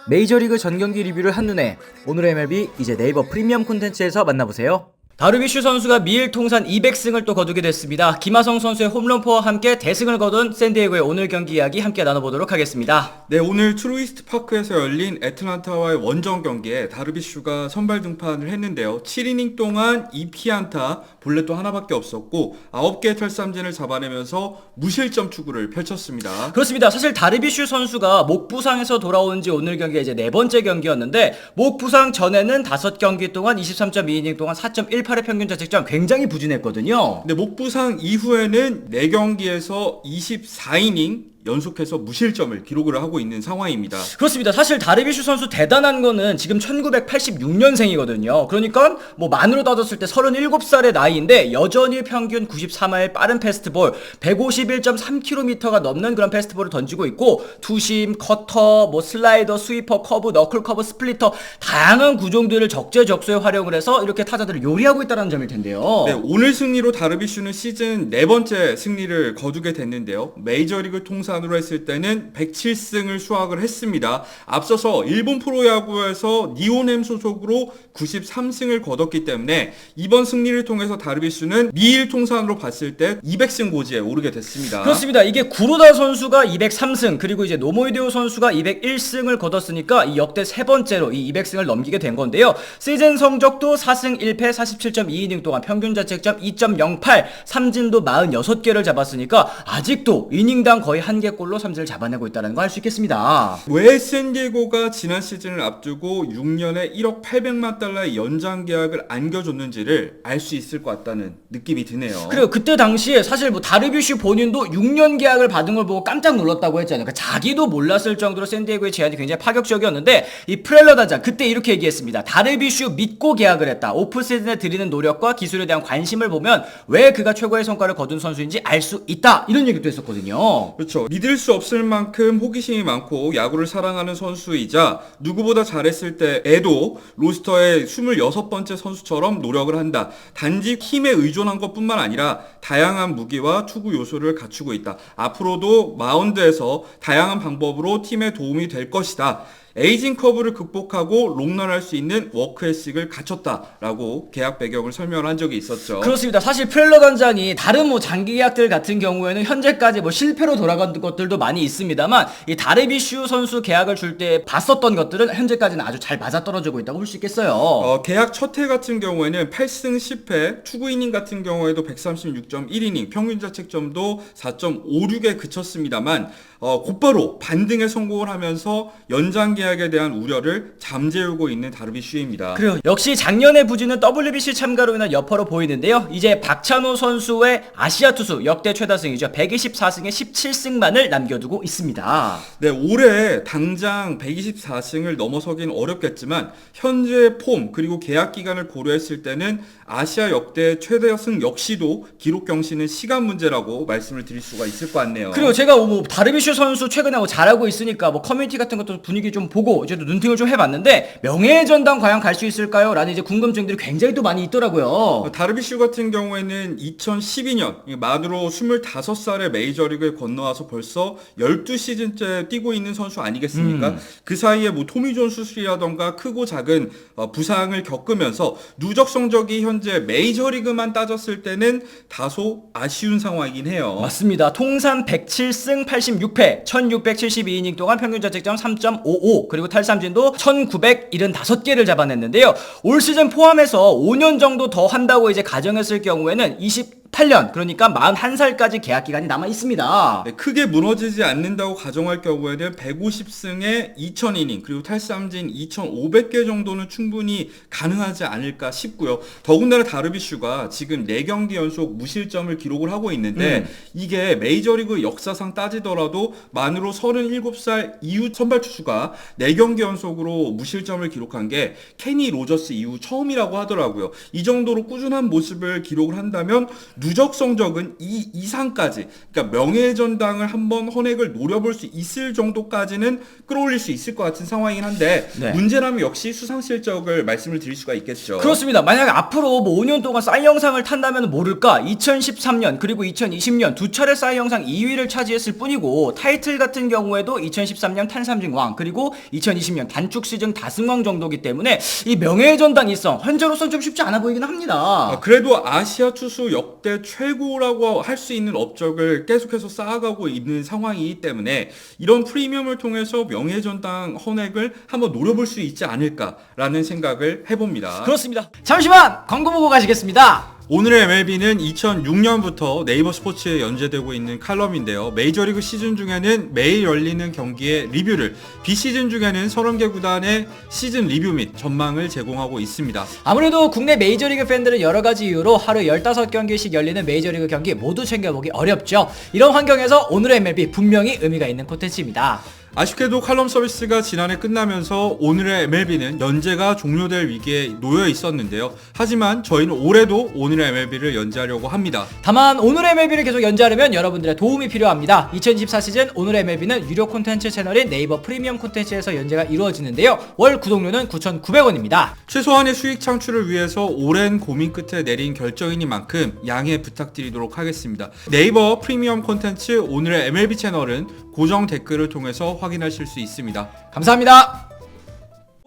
메이저리그 전경기 리뷰를 한눈에 오늘의 MLB 이제 네이버 프리미엄 콘텐츠에서 만나보세요. 다르비슈 선수가 미일 통산 200승을 또 거두게 됐습니다. 김하성 선수의 홈런포와 함께 대승을 거둔 샌디에고의 오늘 경기 이야기 함께 나눠보도록 하겠습니다. 네, 오늘 트루이스트 파크에서 열린 애틀란타와의 원정 경기에 다르비슈가 선발 등판을 했는데요. 7이닝 동안 2피안타, 볼넷도 하나밖에 없었고 9개의 탈삼진을 잡아내면서 무실점 투구를 펼쳤습니다. 그렇습니다. 사실 다르비슈 선수가 목 부상에서 돌아온 지 오늘 경기가 이제 네 번째 경기였는데 목 부상 전에는 5경기 동안 23.2이닝 동안 4.18의 평균 자책점 굉장히 부진했거든요. 네, 목 부상 이후에는 4경기에서 24이닝 연속해서 무실점을 기록을 하고 있는 상황입니다. 그렇습니다. 사실 다르비슈 선수 대단한 거는 지금 1986년생이거든요. 그러니까 뭐 만으로 따졌을 때 37살의 나이인데 여전히 평균 93마일 빠른 패스트볼, 151.3km가 넘는 그런 패스트볼을 던지고 있고 투심, 커터, 뭐 슬라이더, 스위퍼, 커브, 너클 커브, 스플리터 다양한 구종들을 적재적소에 활용을 해서 이렇게 타자들을 요리하고 있다는 점일 텐데요. 네, 오늘 승리로 다르비슈는 시즌 4번째 승리를 거두게 됐는데요. 메이저리그 통산으로 했을 때는 107승을 수확을 했습니다. 앞서서 일본 프로야구에서 니온엠 소속으로 93승을 거뒀기 때문에 이번 승리를 통해서 다르비슈는 미일 통산으로 봤을 때 200승 고지에 오르게 됐습니다. 그렇습니다. 이게 구로다 선수가 203승 그리고 이제 노모이데오 선수가 201승을 거뒀으니까 이 역대 세 번째로 이 200승을 넘기게 된 건데요. 시즌 성적도 4승 1패 47.2이닝 동안 평균 자책점 2.08, 삼진도 46개를 잡았으니까 아직도 이닝당 거의 한 개골로 삼진을 잡아내고 있다는 거 알 수 있겠습니다. 왜 샌디에고가 지난 시즌을 앞두고 6년에 1억 800만 달러의 연장 계약을 안겨줬는지를 알 수 있을 것 같다는 느낌이 드네요. 그리고 그때 당시에 사실 뭐 다르비슈 본인도 6년 계약을 받은 걸 보고 깜짝 놀랐다고 했잖아요. 그러니까 자기도 몰랐을 정도로 샌디에고의 제안이 굉장히 파격적이었는데 이 프렐러 단장 그때 이렇게 얘기했습니다. 다르비슈 믿고 계약을 했다. 오프시즌에 들이는 노력과 기술에 대한 관심을 보면 왜 그가 최고의 성과를 거둔 선수인지 알 수 있다. 이런 얘기도 했었거든요. 그렇죠. 믿을 수 없을 만큼 호기심이 많고 야구를 사랑하는 선수이자 누구보다 잘했을 때에도 로스터의 26번째 선수처럼 노력을 한다. 단지 힘에 의존한 것뿐만 아니라 다양한 무기와 투구 요소를 갖추고 있다. 앞으로도 마운드에서 다양한 방법으로 팀에 도움이 될 것이다. 에이징 커브를 극복하고 롱런할 수 있는 워크에식을 갖췄다라고 계약 배경을 설명한 적이 있었죠. 그렇습니다. 사실 프렐러 단장이 다른 뭐 장기 계약들 같은 경우에는 현재까지 뭐 실패로 돌아간 것들도 많이 있습니다만 이 다르비슈 선수 계약을 줄 때 봤었던 것들은 현재까지는 아주 잘 맞아떨어지고 있다고 볼 수 있겠어요. 계약 첫 해 같은 경우에는 8승 10패, 투구 이닝 같은 경우에도 136.1이닝, 평균 자책점도 4.56에 그쳤습니다만 곧바로 반등에 성공을 하면서 연장 계약에 대한 우려를 잠재우고 있는 다르비슈입니다. 그래요. 역시 작년의 부진은 WBC 참가로 인한 여파로 보이는데요. 이제 박찬호 선수의 아시아 투수 역대 최다승이죠. 124승에 17승만을 남겨두고 있습니다. 네, 올해 당장 124승을 넘어서긴 어렵겠지만 현재 폼 그리고 계약 기간을 고려했을 때는 아시아 역대 최다승 역시도 기록 경신은 시간 문제라고 말씀을 드릴 수가 있을 것 같네요. 그리고 제가 뭐 다르비슈 선수 최근에 뭐 잘하고 있으니까 뭐 커뮤니티 같은 것도 분위기 좀 보고 이제 또 눈팅을 좀 해봤는데 명예의 전당 과연 갈 수 있을까요? 라는 이제 궁금증들이 굉장히 또 많이 있더라고요. 다르비슈 같은 경우에는 2012년 만으로 25살의 메이저리그에 건너와서 벌써 12시즌째 뛰고 있는 선수 아니겠습니까? 그 사이에 뭐 토미존 수술이라던가 크고 작은 부상을 겪으면서 누적 성적이 현재 메이저리그만 따졌을 때는 다소 아쉬운 상황이긴 해요. 맞습니다. 통산 107승 86패 1672이닝 동안 평균 자책점 3.55 그리고 탈삼진도 1975개를 잡아냈는데요. 올 시즌 포함해서 5년 정도 더 한다고 이제 가정했을 경우에는 28년 그러니까 41살까지 계약 기간이 남아 있습니다. 네, 크게 무너지지 않는다고 가정할 경우에는 150승에 2000이닝 그리고 탈삼진 2500개 정도는 충분히 가능하지 않을까 싶고요. 더군다나 다르비슈가 지금 4경기 연속 무실점을 기록을 하고 있는데 이게 메이저리그 역사상 따지더라도 만으로 37살 이후 선발 투수가 4경기 연속으로 무실점을 기록한 게 케니 로저스 이후 처음이라고 하더라고요. 이 정도로 꾸준한 모습을 기록을 한다면 누적 성적은 이 이상까지, 그러니까 명예전당을 한번 헌액을 노려볼 수 있을 정도까지는 끌어올릴 수 있을 것 같은 상황이긴 한데 네. 문제라면 역시 수상 실적을 말씀을 드릴 수가 있겠죠. 그렇습니다. 만약에 앞으로 뭐 5년 동안 싸이 영상을 탄다면 모를까 2013년 그리고 2020년 두 차례 싸이 영상 2위를 차지했을 뿐이고 타이틀 같은 경우에도 2013년 탄삼진왕 그리고 2020년 단축시즌 다승왕 정도기 때문에 이 명예전당 일성 현재로서는 좀 쉽지 않아 보이긴 합니다. 그래도 아시아 투수 역대 최고라고 할 수 있는 업적을 계속해서 쌓아가고 있는 상황이기 때문에 이런 프리미엄을 통해서 명예전당 헌액을 한번 노려볼 수 있지 않을까라는 생각을 해봅니다. 그렇습니다. 잠시만 광고 보고 가시겠습니다. 오늘의 MLB는 2006년부터 네이버 스포츠에 연재되고 있는 칼럼인데요. 메이저리그 시즌 중에는 매일 열리는 경기의 리뷰를, 비시즌 중에는 30개 구단의 시즌 리뷰 및 전망을 제공하고 있습니다. 아무래도 국내 메이저리그 팬들은 여러가지 이유로 하루 15경기씩 열리는 메이저리그 경기 모두 챙겨보기 어렵죠. 이런 환경에서 오늘의 MLB 분명히 의미가 있는 콘텐츠입니다. 아쉽게도 칼럼 서비스가 지난해 끝나면서 오늘의 MLB는 연재가 종료될 위기에 놓여 있었는데요. 하지만 저희는 올해도 오늘의 MLB를 연재하려고 합니다. 다만 오늘의 MLB를 계속 연재하려면 여러분들의 도움이 필요합니다. 2024 시즌 오늘의 MLB는 유료 콘텐츠 채널인 네이버 프리미엄 콘텐츠에서 연재가 이루어지는데요. 월 구독료는 9,900원입니다. 최소한의 수익 창출을 위해서 오랜 고민 끝에 내린 결정이니만큼 양해 부탁드리도록 하겠습니다. 네이버 프리미엄 콘텐츠 오늘의 MLB 채널은 고정 댓글을 통해서 확인하실 수 있습니다. 감사합니다.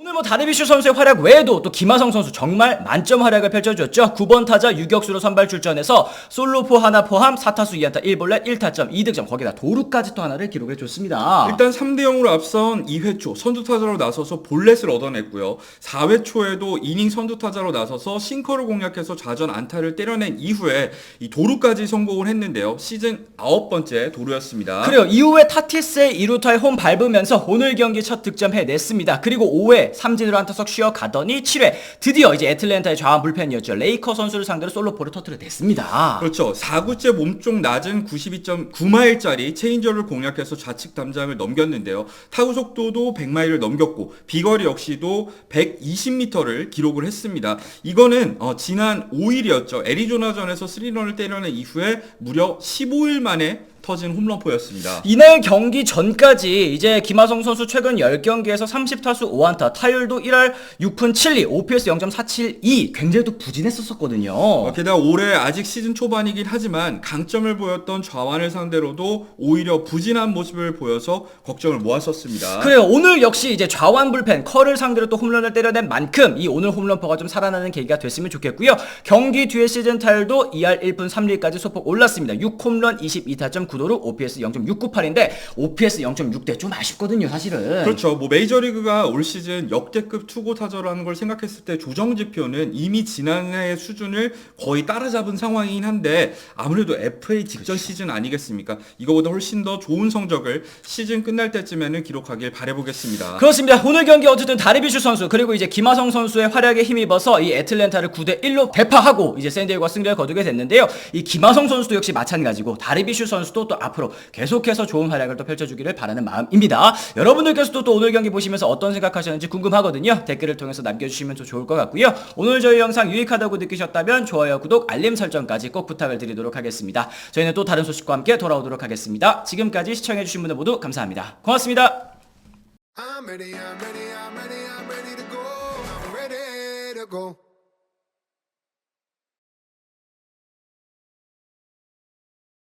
오늘 뭐 다르비슈 선수의 활약 외에도 또 김하성 선수 정말 만점 활약을 펼쳐줬죠. 9번 타자 유격수로 선발 출전해서 솔로포 하나 포함 4타수 2안타 1볼넷 1타점 2득점 거기다 도루까지 또 하나를 기록해줬습니다. 일단 3대0으로 앞선 2회 초 선두타자로 나서서 볼넷을 얻어냈고요. 4회 초에도 이닝 선두타자로 나서서 싱커를 공략해서 좌전 안타를 때려낸 이후에 이 도루까지 성공을 했는데요. 시즌 9번째 도루였습니다. 그래요. 이후에 타티스의 2루타에 홈 밟으면서 오늘 경기 첫 득점 해냈습니다. 그리고 5회 삼진으로 한 타석 쉬어가더니 7회 드디어 이제 애틀랜타의 좌완 불펜이었죠. 레이커 선수를 상대로 솔로포를 터뜨려냈습니다. 그렇죠. 4구째 몸쪽 낮은 92.9마일짜리 체인저를 공략해서 좌측 담장을 넘겼는데요. 타구 속도도 100마일을 넘겼고 비거리 역시도 120m를 기록을 했습니다. 이거는 지난 5일이었죠. 애리조나전에서 3런을 때려낸 이후에 무려 15일 만에 터진 홈런포였습니다. 이날 경기 전까지 이제 김하성 선수 최근 10경기에서 30타수 5안타, 타율도 1할 6푼 7리, OPS 0.472 굉장히 또 부진했었거든요. 게다가 올해 아직 시즌 초반이긴 하지만 강점을 보였던 좌완을 상대로도 오히려 부진한 모습을 보여서 걱정을 모았었습니다. 그래요. 오늘 역시 이제 좌완 불펜 커를 상대로 또 홈런을 때려낸 만큼 이 오늘 홈런포가 좀 살아나는 계기가 됐으면 좋겠고요. 경기 뒤에 시즌 타율도 2할 1푼 3리까지 소폭 올랐습니다. 6홈런 22타점 9도루 OPS 0.698인데 OPS 0.6대 좀 아쉽거든요, 사실은. 그렇죠. 뭐 메이저리그가 올 시즌 역대급 투고 타자라는 걸 생각했을 때 조정 지표는 이미 지난해의 수준을 거의 따라잡은 상황이긴 한데 아무래도 FA 직전 시즌 아니겠습니까? 이거보다 훨씬 더 좋은 성적을 시즌 끝날 때쯤에는 기록하길 바라보겠습니다. 그렇습니다. 오늘 경기 어쨌든 다르비슈 선수 그리고 이제 김하성 선수의 활약에 힘입어서 이 애틀랜타를 9대1로 대파하고 이제 샌디에고가 승리를 거두게 됐는데요. 이 김하성 선수도 역시 마찬가지고 다르비슈 선수도 또 앞으로 계속해서 좋은 활약을 또 펼쳐주기를 바라는 마음입니다. 여러분들께서도 또 오늘 경기 보시면서 어떤 생각하셨는지 궁금하거든요. 댓글을 통해서 남겨주시면 더 좋을 것 같고요. 오늘 저희 영상 유익하다고 느끼셨다면 좋아요, 구독, 알림 설정까지 꼭 부탁을 드리도록 하겠습니다. 저희는 또 다른 소식과 함께 돌아오도록 하겠습니다. 지금까지 시청해주신 분들 모두 감사합니다. 고맙습니다. I'm ready to go. I'm ready to go.